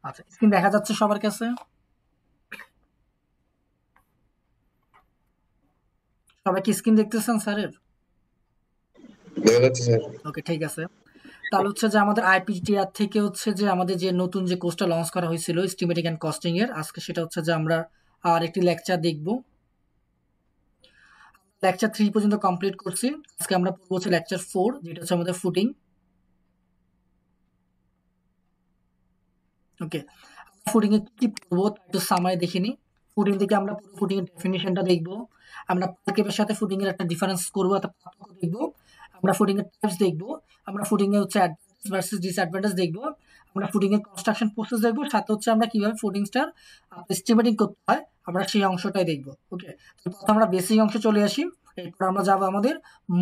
আচ্ছা, স্ক্রিন দেখা যাচ্ছে সবার কাছে? সবাই কি স্ক্রিন দেখতেছেন স্যারের? দেখা যাচ্ছে স্যার। ওকে, ঠিক আছে। তাহলে হচ্ছে যে আমাদের আইপিটিআর থেকে হচ্ছে যে আমাদের যে নতুন যে কোর্সটা লঞ্চ করা হয়েছিল এস্টিমেটিং এন্ড কস্টিং এর, আজকে সেটা হচ্ছে যে আমরা আর একটি লেকচার দেখব। লেকচার 3 পর্যন্ত কমপ্লিট করছি। আজকে আমরা পড়বো হচ্ছে লেকচার 4, যেটা হচ্ছে আমাদের ফুটিং। ওকে, ফুটিং এ কি পড়বো তার একটু সামারি দেখে নিই। ফুটিং থেকে আমরা পুরো ফুটিং এর ডেফিনিশনটা দেখবো। আমরা পালকেপের সাথে ফুটিং এর একটা ডিফারেন্স করবো, একটা পার্থক্য দেখবো। আমরা ফুটিং এর টাইপস দেখবো। আমরা ফুটিং এর হচ্ছে অ্যাডভান্টেজ ভার্সেস ডিসঅ্যাডভান্টেজ দেখবো। আমরা ফুটিং এর কনস্ট্রাকশন প্রসেস দেখবো, সাথে হচ্ছে আমরা কিভাবে ফুটিংসটার এস্টিমেটিং করতে হয় আমরা সেই অংশটাই দেখবো। ওকে, তো প্রথমে আমরা বেসিক অংশে চলে আসি। এরপর আমরা যাবো আমাদের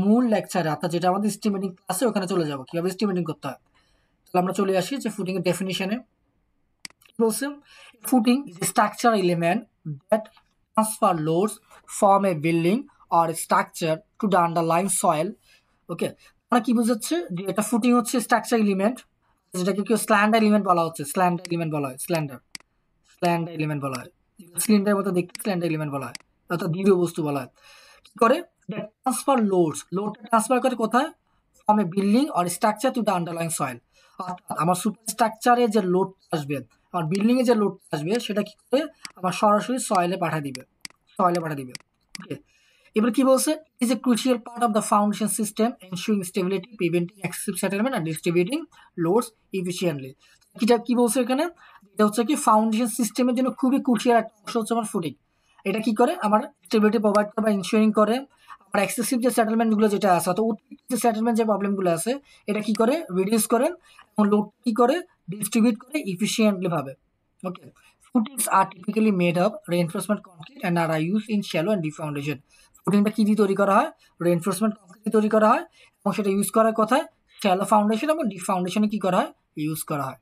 মূল লেকচারে, অর্থাৎ যেটা আমাদের এস্টিমেটিং ক্লাসে, ওখানে চলে যাবো কিভাবে এস্টিমেটিং করতে হয়। তাহলে আমরা চলে আসি যে ফুটিং এর ডেফিনিশনে। বলছে footing is a structural element that transfer loads from a building or structure to the underlying soil. ওকে, আমরা কি বোঝাচ্ছে যে এটা ফুটিং হচ্ছে স্ট্রাকচার এলিমেন্ট, যেটাকে কেউ স্ল্যান্ডার এলিমেন্ট বলা হচ্ছে, স্ল্যান্ডার এলিমেন্ট বলা হয়, স্ল্যান্ডার স্ল্যান্ডার এলিমেন্ট বলা হয়, সিলিন্ডারের মতো দেখতে স্ল্যান্ডার এলিমেন্ট বলা হয়, অর্থাৎ দৃঢ় বস্তু বলা হয়। কি করে? ট্রান্সফার লোডটা ট্রান্সফার করে কোথায়? From a building or structure to the underlying soil. অর্থাৎ আমার সুপার স্ট্রাকচারে যে লোড আসবে, আমার বিল্ডিং এ যে লোড আসবে, সেটা কি করে আমার সরাসরি সয়েলে পাঠিয়ে দিবে, সয়েলে পাঠিয়ে দিবে। ওকে, এবার কি বলছে? Is a crucial part of the foundation system ensuring stability, preventing excessive settlement and distributing loads efficiently. এটা কি বলছে এখানে? এটা হচ্ছে কি ফাউন্ডেশন সিস্টেমের জন্য খুবই ক্রুশিয়াল একটা অংশ হচ্ছে আমার ফুটিং। এটা কি করে? আমার স্টেবিলিটি প্রোভাইড করে বা ইনশিওরিং করে। আমার এক্সেসিভ যে সেটেলমেন্ট গুলো যেটা আছে, অর্থাৎ অতিরিক্ত যে সেটেলমেন্ট যে প্রবলেম গুলো আছে, এটা কি করে? রিডিউস করে এবং লোড কি করে? ডিস্ট্রিবিউট করে ইফিশিয়েন্টলি ভাবে। ওকে, footings are typically made of reinforcement concrete and are used in shallow and deep foundation. ফুটিংটা কি দিয়ে তৈরি করা হয়? রেইনফোর্সমেন্ট কংক্রিট দিয়ে তৈরি করা হয় এবং সেটা ইউজ করার কোথায়? শ্যালো ফাউন্ডেশন এবং ডিপ ফাউন্ডেশনে কি করা হয়? ইউজ করা হয়।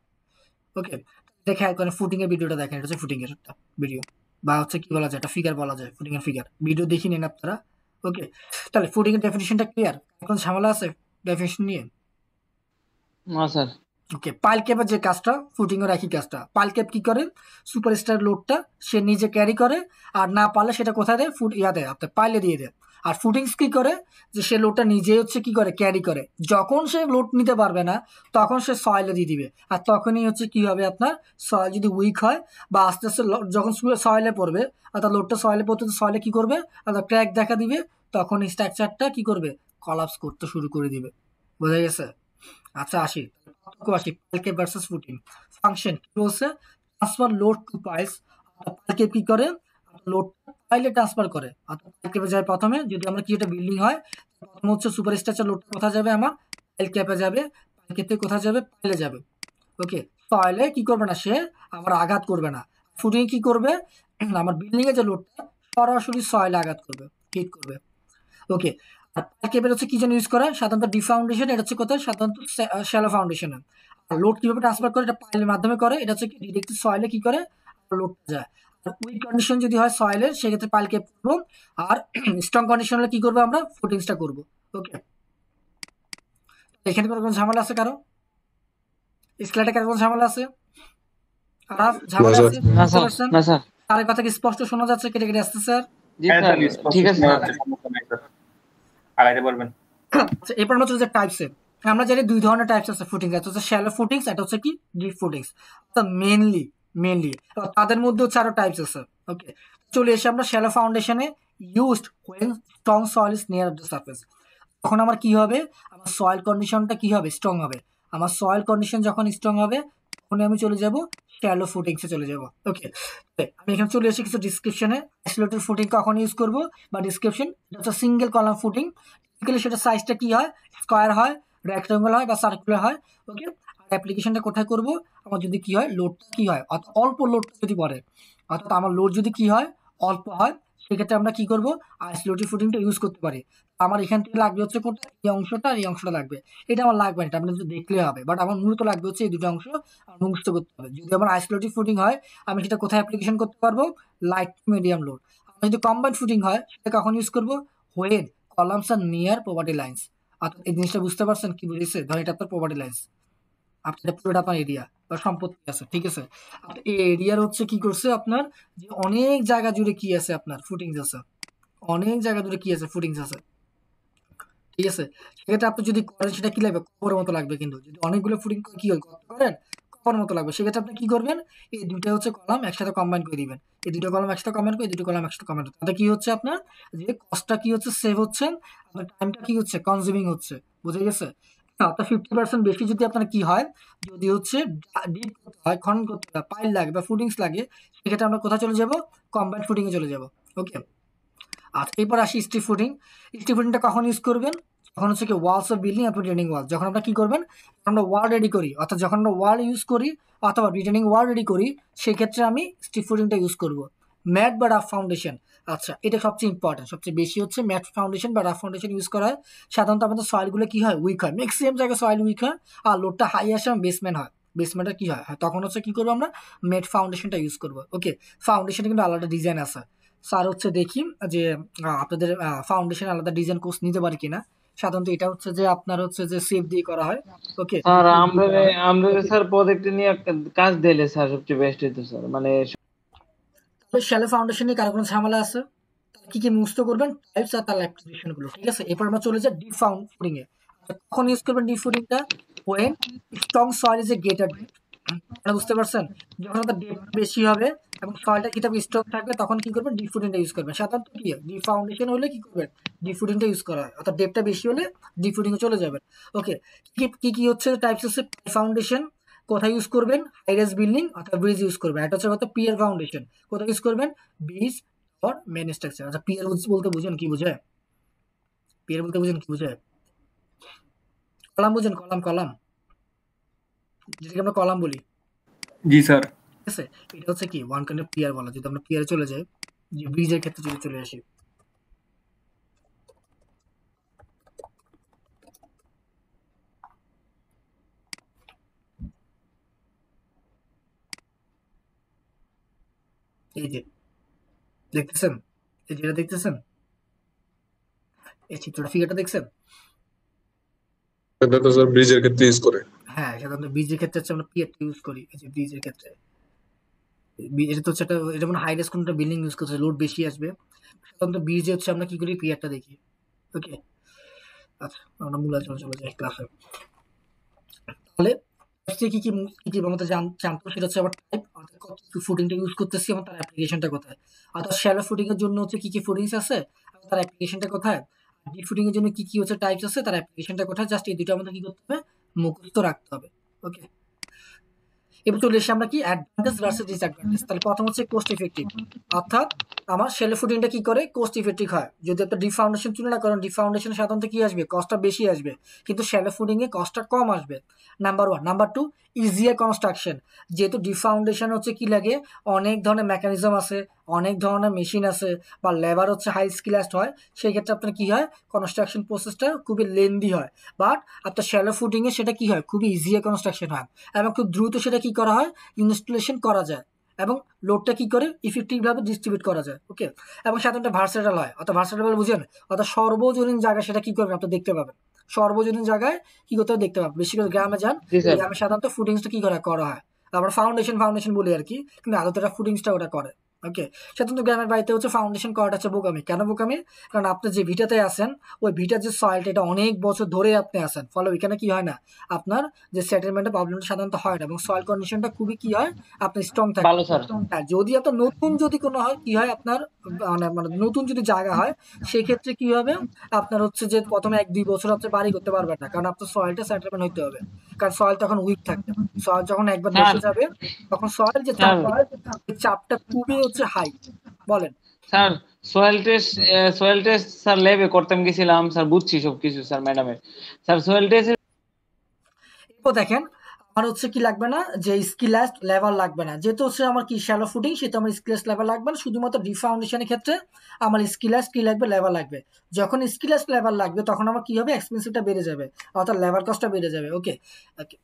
ওকে, এটা খেয়াল করেন, ফুটিং এর ভিডিওটা দেখেন, এটা হচ্ছে ফুটিং এর একটা ভিডিও, বা হচ্ছে কি বলা যায়, একটা ফিগার বলা যায়, ফুটিং এর ফিগার ভিডিও দেখে নিন আপনারা। ওকে, তাহলে ফুটিং এর ডেফিনিশনটা ক্লিয়ার? এখন ঝামেলা আছে ডেফিনিশন নিয়ে? না স্যার। ওকে, পাইল ক্যাপের যে কাজটা, ফুটিং এর একই কাজটা। পাইল ক্যাপ কি করে? সুপারস্টার লোডটা সে নিজে ক্যারি করে, আর না পারলে সেটা কোথায় দেয়? দেয়, আপনার পাইলে দিয়ে দেয়। আর ফুটিংস কি করে? যে সে লোডটা নিজে হচ্ছে কি করে? ক্যারি করে। যখন সে লোড নিতে পারবে না, তখন সে সয়েলে দিয়ে দিবে। আর তখনই হচ্ছে কি হবে আপনার, সয়েল যদি উইক হয় বা আস্তে আস্তে যখন সয়েলে পড়বে, অর্থাৎ লোডটা সয়েলে পড়তে, সয়েলে কি করবে? অর্থাৎ ক্র্যাক দেখা দিবে, তখন স্ট্রাকচারটা কি করবে? কলাপস করতে শুরু করে দিবে। বোঝা গেছে? আচ্ছা, আসি পার্থক্য, আসি পালকে ভার্সেস ফুটিং। ফাংশন কি বলছে? Transfer load to piles. পালকে কি করে? লোড পাইলে ট্রান্সফার করে। অর্থাৎ পাইল যায় প্রথমে, যদি আমরা কি একটা বিল্ডিং হয়, প্রথম হচ্ছে সুপার স্ট্রাকচার লোডটা কোথায় যাবে? আমার পাইল ক্যাপে যাবে। পাইল ক্যাপ থেকে কোথায় যাবে? পাইলে যাবে। ওকে, সয়েলে কি করবে না সে? আমার আঘাত করবে না। ফুটিং কি করবে? আমার বিল্ডিং এর যে লোডটা সরাসরি সয়েলে আঘাত করবে, হিট করবে। ওকে, আর পাইল হচ্ছে কি জন্য ইউজ করা হয়? সাধারণত ডিপ ফাউন্ডেশন, এটা হচ্ছে কোথায়? সাধারণত শ্যালো ফাউন্ডেশনে। আর লোড কিভাবে ট্রান্সফার করে? এটা পাইলের মাধ্যমে করে। এটা হচ্ছে কি ডিরেক্ট সয়েলে কি করে? লোডটা যায়। আর উইক কন্ডিশন যদি হয় সয়েলের, সেক্ষেত্রে পাইল ক্যাপ করবো। আর স্ট্রং কন্ডিশন হলে কি করবো? আমরা ফুটিংসটা করবো। ওকে, এখানে কোনো ঝামেলা আছে কারো? স্লাইডে কারো কোনো ঝামেলা আছে? আর ঝামেলা আছে? না বুঝতে স্যার। পারছেন? না স্যার। তার কথা কি স্পষ্ট শোনা যাচ্ছে? কেটে কেটে আসছে স্যার? জি স্যার, ঠিক আছে স্যার। আগাইতে পারবেন। আচ্ছা, এরপর হচ্ছে যে টাইপসের, আমরা জানি দুই ধরনের টাইপস আছে ফুটিংস, একটা হচ্ছে শ্যালো ফুটিংস, এটা হচ্ছে কি ডিপ ফুটিংস। মেনলি মেনলি তাদের মধ্যে হচ্ছে আরো টাইপস আছে। ওকে, চলে এসে আমরা শ্যালো ফাউন্ডেশনে used when strong soil is near the surface. তখন আমার কি হবে? আমার সয়েল কন্ডিশনটা কি হবে? স্ট্রং হবে। আমার সয়েল কন্ডিশন যখন স্ট্রং হবে, তখন আমি চলে যাব শ্যালো ফুটিংসে চলে যাব। ওকে, আমি এখানে চলে এসে কিছু ডিসক্রিপশনে আইসোলেটেড ফুটিং কখন ইউজ করব বা ডিসক্রিপশন, এটা হচ্ছে সিঙ্গেল কলাম ফুটিং। টিপিক্যালি সেটা সাইজটা কি হয়? স্কোয়ার হয়, রেক্টাঙ্গল হয় বা সার্কুলার হয়। ওকে, আর অ্যাপ্লিকেশনটা কোথায় করব? আমার যদি কি হয়, লোডটা কি হয়, অর্থাৎ অল্প লোড যদি পড়ে, অর্থাৎ আমার লোড যদি কি হয়, অল্প হয়, সেক্ষেত্রে আমরা কি করব? আইসোলেটেড ফুটিংটা ইউজ করতে পারি। আমার এখান থেকে লাগবে হচ্ছে কোনটা? এই অংশটা আর এই অংশটা লাগবে। এটা আমার লাগবে না, এটা আপনি যদি দেখলে হবে, বাট আমার মূলত লাগবে হচ্ছে এই দুটো অংশ আমার মুখস্থ করতে হবে। যদি আমার আইসোলেটেড ফুটিং হয়, আমি সেটা কোথায় অ্যাপ্লিকেশন করতে পারবো? Light to medium load. আমার যদি কম্বাইন্ড ফুটিং হয়, সেটা কখন ইউজ করবো? When columns are near property lines. অর্থাৎ এই জিনিসটা বুঝতে পারছেন কি বুঝেছে? ধর এটা আপনার প্রপার্টি লাইন্স, আপনার পুরোটা আপনার এরিয়া, বা সম্পত্তি আছে, ঠিক আছে। আর এই এরিয়ার হচ্ছে কি করছে আপনার, যে অনেক জায়গা জুড়ে কি আছে আপনার ফুটিংস আছে, অনেক জায়গা জুড়ে কি আছে ফুটিংস আছে, ঠিক আছে। সেক্ষেত্রে আপনি যদি করেন সেটা কি লাগবে, কবরের মতো লাগবে। কিন্তু যদি অনেকগুলো ফুটিং কি হয় গর্ত করেন, কবরের মতো লাগবে। সেক্ষেত্রে আপনি কি করবেন, এই দুইটা হচ্ছে কলাম একসাথে কম্বাইন করে দিবেন। এই দুটো কলাম একসাথে কম্বাইন করে, এই দুটো কলাম একসাথে কম্বাইন, তাতে কি হচ্ছে আপনার যে কস্টটা কি হচ্ছে সেভ হচ্ছে, আপনার টাইমটা কি হচ্ছে কনজিউমিং হচ্ছে, বুঝে গেছে। অর্থাৎ 50% বেশি যদি আপনার কি হয়, যদি হচ্ছে ডিপ করতে হয়, খনন করতে হয়, পাইল লাগে বা ফুটিংস লাগে, সেক্ষেত্রে আমরা কোথায় চলে যাব, কম্বাইন ফুটিং এ চলে যাব। ওকে, আচ্ছা এরপর আসি স্ট্রিপ ফুটিং। স্ট্রিপ ফুটিংটা কখন ইউজ করবেন, যখন হচ্ছে কি ওয়ালস অফ বিল্ডিং অথবা রিটেনিং ওয়াল, যখন আমরা কি করবেন, যখন আমরা ওয়াল রেডি করি, অর্থাৎ যখন আমরা ওয়াল ইউজ করি অথবা রিটেনিং ওয়াল রেডি করি, সেই ক্ষেত্রে আমি স্ট্রিপ ফুটিংটা ইউজ করব। ম্যাট বা রাফ ফাউন্ডেশন, আচ্ছা এটা সবচেয়ে ইম্পর্টেন্ট, সবচেয়ে বেশি হচ্ছে ম্যাট ফাউন্ডেশন বা রাফ ফাউন্ডেশন ইউজ করা হয়। সাধারণত আমাদের সয়েলগুলো কি হয়, উইক হয়, ম্যাক্সিমাম জায়গায় সয়েল উইক হয়, আর লোডটা হাই আসে এবং বেসমেন্ট হয়। বেসমেন্টটা কি হয়, তখন হচ্ছে কি করবো আমরা, ম্যাট ফাউন্ডেশনটা ইউজ করবো। ওকে, ফাউন্ডেশনে কিন্তু আলাদা ডিজাইন আছে। স্যার হচ্ছে দেখি যে আপনাদের ফাউন্ডেশন আলাদা ডিজাইন কোর্স নিতে পারি কিনা। সাধারণত এটা হচ্ছে যে আপনার হচ্ছে যে সেফ দিয়ে করা হয়। ওকে, স্যার আমরা আমরা স্যার প্রজেক্ট নিয়ে কাজ দিলে স্যার সবচেয়ে বেস্ট হইতো স্যার, মানে শ্যালো ফাউন্ডেশন নিয়ে কারো কোনো ঝামেলা আছে, কি কি মুছতে করবেন, টাইপস আর তার অ্যাপ্লিকেশন গুলো, ঠিক আছে। এরপর আমরা চলে যাই ডিপ ফুডিং এ। কখন ইউজ করবেন ডিপ ফুডিংটা, when strong soil is a greater depth, মানে বুঝতে পারছেন, যখন তার ডেপথ বেশি হবে এবং সয়েলটা কি থাকবে, স্ট্রং থাকবে, তখন কি করবেন, ডিপ ফুডিংটা ইউজ করবেন। সাধারণত কি ডিপ ফাউন্ডেশন হলে কি করবেন, ডিপ ফুডিংটা ইউজ করা হয়, অর্থাৎ ডেপটা বেশি হলে ডিপ ফুডিং এ চলে যাবেন। ওকে, কি কি হচ্ছে টাইপস হচ্ছে ফাউন্ডেশন, কোথায় ইউজ করবেন, হাইরাইজ বিল্ডিং অথবা ব্রিজ ইউজ করবেন। এটা হচ্ছে কত পিয়ার ফাউন্ডেশন, কোথায় ইউজ করবেন, ব্রিজ और मेन स्ट्रक्चर। अच्छा पियर बोलते बुझेन की बुझे, पियर बोलते बुझेन की बुझे, কলাম বুঝেন, কলাম কলাম, যেটাকে আমরা কলাম বলি, জি স্যার। ঠিক আছে। এটা হচ্ছে কি ওয়ান কাইন্ড অফ পিয়ার বলা। যদি আমরা পিয়ারে চলে যাই, যে ব্রিজের ক্ষেত্রে যদি চলে আসি, এই যে দেখতেছেন, এই যেটা দেখতেছেন, এই চিত্রটা ফিগারটা দেখছেন, এটা তো স্যার ব্রিজের ক্ষেত্রে ইউজ করে। হ্যাঁ সাধারণত ব্রিজের ক্ষেত্রে হচ্ছে আমরা পিয়ারটা ইউজ করি। এই যে ব্রিজের ক্ষেত্রে এটা তো হচ্ছে একটা, এটা মানে হাই রেস কোনো একটা বিল্ডিং ইউজ করছে, লোড বেশি আসবে, সাধারণত ব্রিজে হচ্ছে আমরা কি করি, পিয়ারটা দেখি। ওকে, আচ্ছা আমরা মূল আলোচনা চলে যাই ক্লাসে। তাহলে কি কি কি কি আমাদের জানতো, সেটা হচ্ছে আবার টাইপ, অর্থাৎ কত ফুটিংটা ইউজ করতেছি এবং তার অ্যাপ্লিকেশনটা কোথায়, অর্থাৎ শ্যালো ফুটিং এর জন্য হচ্ছে কি কি ফুটিংস আছে এবং তার অ্যাপ্লিকেশনটা কোথায়, ডিপ ফুটিং এর জন্য কি কি হচ্ছে টাইপস আছে, তার অ্যাপ্লিকেশনটা কোথায়, জাস্ট এই দুটো আমাদের কি করতে হবে, মুখস্থ রাখতে হবে। ওকে, এবার চলে এসে আমরা কি অ্যাডভান্টেজ ভার্সেস ডিসঅ্যাডভান্টেজ। তাহলে প্রথম হচ্ছে কোস্ট ইফেক্টিভ, অর্থাৎ আমার শ্যালো ফুটিংটা কি করে, কোস্ট ইফেক্টিভ হয়। যদি আপনি ডিপ ফাউন্ডেশন তুলনা করেন, ডিপ ফাউন্ডেশন সাধারণত কি আসবে, কস্টটা বেশি আসবে, কিন্তু শ্যালো ফুটিং এ কস্টটা কম আসবে। Number one. Number two, easier construction. যেহেতু ডিপ ফাউন্ডেশন হচ্ছে কি লাগে, অনেক ধরনের মেকানিজম আছে, অনেক ধরনের মেশিন আছে, বা লেবার হচ্ছে হাই স্কিলাসড হয়, সেই ক্ষেত্রে আপনার কি হয়, কনস্ট্রাকশন প্রসেসটা খুবই লেন্দি হয়। বাট আপনার শ্যালো ফুটিং এ সেটা কি হয়, খুবই ইজিয়ার কনস্ট্রাকশন হয় এবং খুব দ্রুত সেটা কি করা হয়, ইনস্টলেশন করা যায় এবং লোডটা কি করে ইফেক্টিভভাবে ডিস্ট্রিবিউট করা যায়। ওকে, এবং সাধারণত ভার্সেটাইল হয়, অর্থাৎ ভার্সেটাইল বুঝেন, অর্থাৎ সর্বজনীন জায়গায় সেটা কি করবেন আপনি দেখতে পাবেন, সর্বজনীন জায়গায় কি করতে দেখতে পাবেন। বেশি করে গ্রামে যান, জি স্যার। গ্রামে সাধারণত ফুটিংসটা কি করা হয়, আমরা ফাউন্ডেশন বলি আর কি, কিন্তু আদতে ফুটিংসটা ওটা করে। ওকে, সাধারণত গ্রামের বাড়িতে হচ্ছে ফাউন্ডেশন করাটা হচ্ছে বোকামি। কেন বোকামি, কারণ আপনি যে ভিটাতে আছেন, ওই ভিটার যে সয়েলটা, এটা অনেক বছর ধরে আপনি আছেন, ফলে ওইখানে কি হয় না, আপনার যে সেটেলমেন্টের প্রবলেমটা সাধারণত হয় না এবং সয়েল কন্ডিশনটা খুবই কি হয়, আপনি স্ট্রং থাকে। ভালো স্যার। হ্যাঁ, যদি আপনার নতুন যদি কোনো হয় কি হয় আপনার, মানে নতুন যদি জায়গা হয়, সেই ক্ষেত্রে কি হবে, আপনার হচ্ছে যে প্রথমে 1-2 বছর আপনি বাড়ি করতে পারবেন না, কারণ আপনার সয়েলটা সেটেলমেন্ট হইতে হবে, কারণ সয়েল তখন উইক থাকবে। সয়েল যখন একবার স্যার বসে যাবে, তখন সয়েল যে স্যার চাপটা খুবই হচ্ছে হাই। বলেন। স্যার সোয়েল টেস্ট স্যার ল্যাবে করতে গেছিলাম স্যার, বুঝছি সবকিছু স্যার ম্যাডামের। স্যার সোয়েল টেস্ট এরপর দেখেন, আমার হচ্ছে কি লাগবে না, যে স্কিলাস লেভেল লাগবে না, যেহেতু হচ্ছে আমার কি শ্যালো ফুটিং, সেটা আমার স্কিলাস লেভেল লাগবে না। শুধুমাত্র ডিপ ফাউন্ডেশনের ক্ষেত্রে আমার স্কিলাস কি লাগবে, লেভেল লাগবে। যখন স্কিলাস লেভেল লাগবে, তখন আমার কি হবে, এক্সপেন্সিভটা বেড়ে যাবে, অর্থাৎ লেবার কস্টটা বেড়ে যাবে। ওকে,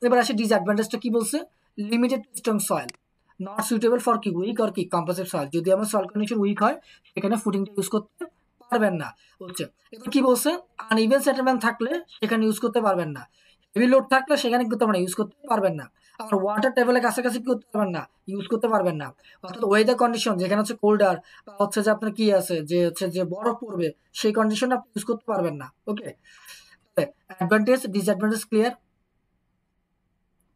এবার আসে ডিসঅ্যাডভান্টেজটা কি বলছে, limited strong soil, not suitable for কি উইক অর কি কম্পোজিট সয়েল। যদি আমার সয়েল কন্ডিশন উইক হয়, সেখানে ফুটিংটা ইউজ করতে পারবেন না। বলছে এবার কি বলছে, আনইভেন সেটেলমেন্ট থাকলে সেখানে ইউজ করতে পারবেন না, হেভি লোড থাকলে সেখানে কিন্তু তোমরা ইউজ করতে পারবেন না। আর ওয়াটার টেবিলের কাছাকাছি কি করতে পারবেন না, ইউজ করতে পারবেন না। অর্থাৎ ওয়েদার কন্ডিশন যেখানে হচ্ছে কোল্ডার বা হচ্ছে যে আপনার কি আছে যে হচ্ছে যে বরফ পড়বে, সেই কন্ডিশন আপনি ইউজ করতে পারবেন না। Okay, advantage disadvantage clear.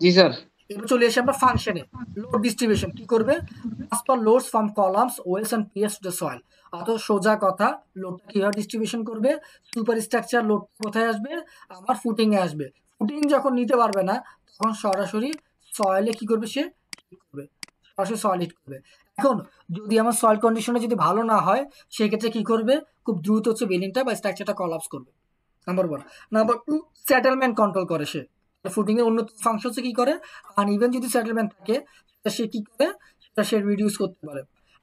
Ji sir. এবার চলে আসি আমরা ফাংশনে। লোড ডিস্ট্রিবিউশন কি করবে, transfer loads from columns walls and PS to the soil. অর্থাৎ সোজা কথা, লোডটা কিভাবে ডিস্ট্রিবিউশন করবে, সুপার স্ট্রাকচার লোড কোথায় আসবে, আমার ফুটিং এ আসবে। ফুটিং যখন নিতে পারবে না তখন সরাসরি সয়েলে কি করবে, সে হিট করবে, সরাসরি সয়েল হিট করবে। এখন যদি আমার সয়েল কন্ডিশনে যদি ভালো না হয়, সেক্ষেত্রে কি করবে, খুব দ্রুত হচ্ছে বিল্ডিংটা বা স্ট্রাকচারটা কলাপস করবে। নাম্বার 1। নাম্বার 2, সেটেলমেন্ট কন্ট্রোল করে সে। ফুটিং এর অন্যতম ফাংশন হচ্ছে কি করে, আনইভেন যদি সেটেলমেন্ট থাকে সেটা সে কি করে, সেটা সে রিডিউস করতে পারে।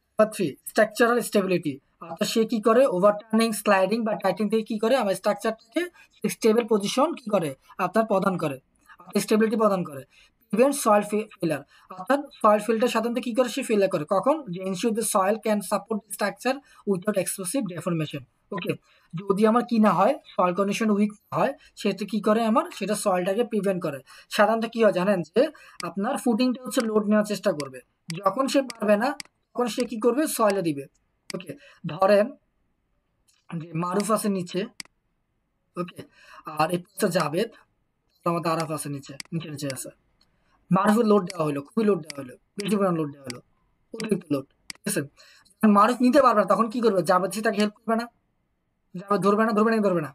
Number 3, structural stability. অর্থাৎ সে কি করে, ওভারটার্নিং, স্লাইডিং বা টাইটিং থেকে কি করে আমার স্ট্রাকচারটাকে স্টেবল পজিশন কি করে, আপনার প্রদান করে, স্টেবিলিটি প্রদান করে। প্রিভেন্ট সয়েল ফেলার। অর্থাৎ সয়েল ফিল্টার সাধারণত কি করে, সে ফেলার করে কখন, যে ensure the soil can support the structure without explosive deformation. Okay, যদি আমার কি না হয়, সয়েল কন্ডিশন উইক হয়, সেটা কি করে আমার, সেটা সয়েলটাকে প্রিভেন্ট করে। সাধারণত কি হয় জানেন, যে আপনার ফুটিংটা হচ্ছে লোড নেওয়ার চেষ্টা করবে, যখন সে পারবে না তখন সে কি করবে, সয়েলে দিবে। ওকে, ধরেন যে মারুফ আছে নিচে, ওকে, আর এই হচ্ছে জাবেদ, আমাদের আরাফ আছে নিচে, নিচে নিচে আছে। মারুফের লোড দেওয়া হলো, খুবই লোড দেওয়া হলো, বেশি পরিমাণ লোড দেওয়া হলো, অতিরিক্ত লোড, ঠিক আছে। যখন মারুফ নিতে পারবে না তখন কি করবে, জাবেদ সে তাকে হেল্প করবে না, জাবেদ ধরবে না, ধরবে না, ধরবে না,